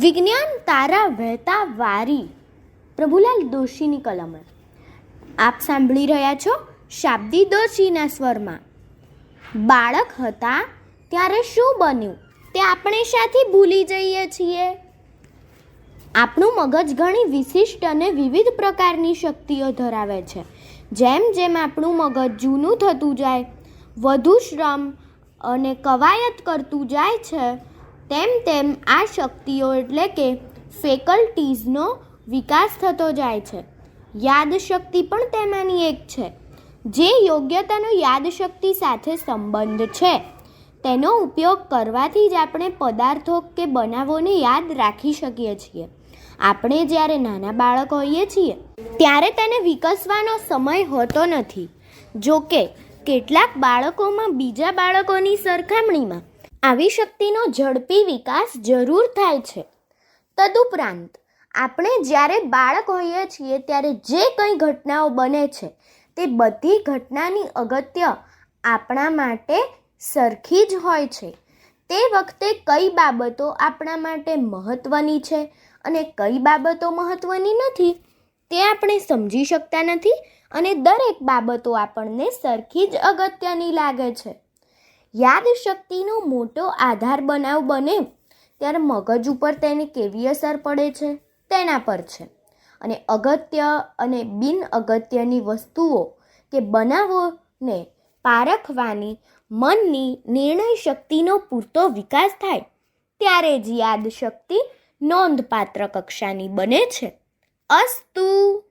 વિજ્ઞાન તારા વહેતા વારી પ્રભુલાલ દોશીની કલમે. આપ સાંભળી રહ્યા છો શાબ્દી દોશીના સ્વરમાં. બાળક હતા ત્યારે શું બન્યું તે આપણે શાથી ભૂલી જઈએ છીએ? આપણું મગજ ઘણી વિશિષ્ટ અને વિવિધ પ્રકારની શક્તિઓ ધરાવે છે. જેમ જેમ આપણું મગજ જૂનું થતું જાય, વધુ શ્રમ અને કવાયત કરતું જાય છે, તેમ તેમ આ શક્તિઓ એટલે કે ફેકલ્ટીઝનો વિકાસ થતો જાય છે. યાદશક્તિ પણ તેમાંની એક છે. જે યોગ્યતાનો યાદશક્તિ સાથે સંબંધ છે તેનો ઉપયોગ કરવાથી જ આપણે પદાર્થો કે બનાવોને યાદ રાખી શકીએ છીએ. આપણે જ્યારે નાના બાળક હોઈએ છીએ ત્યારે તેને વિકસવાનો સમય હોતો નથી. જોકે કેટલાક બાળકોમાં બીજા બાળકોની સરખામણીમાં આવી શક્તિનો ઝડપી વિકાસ જરૂર થાય છે. તદુપરાંત આપણે જ્યારે બાળક હોઈએ છીએ ત્યારે જે કંઈ ઘટનાઓ બને છે તે બધી ઘટનાની અગત્ય આપણા માટે સરખી જ હોય છે. તે વખતે કઈ બાબતો આપણા માટે મહત્ત્વની છે અને કઈ બાબતો મહત્ત્વની નથી તે આપણે સમજી શકતા નથી અને દરેક બાબતો આપણને સરખી જ અગત્યની લાગે છે. યાદશક્તિનો મોટો આધાર બને ત્યારે મગજ ઉપર તેની કેવી અસર પડે છે તેના પર છે. અને અગત્ય અને બિન અગત્યની વસ્તુઓ કે બનાવોને પારખવાની મનની નિર્ણય શક્તિનો પૂરતો વિકાસ થાય ત્યારે જ યાદશક્તિ નોંધપાત્ર કક્ષાની બને છે. અસ્તુ.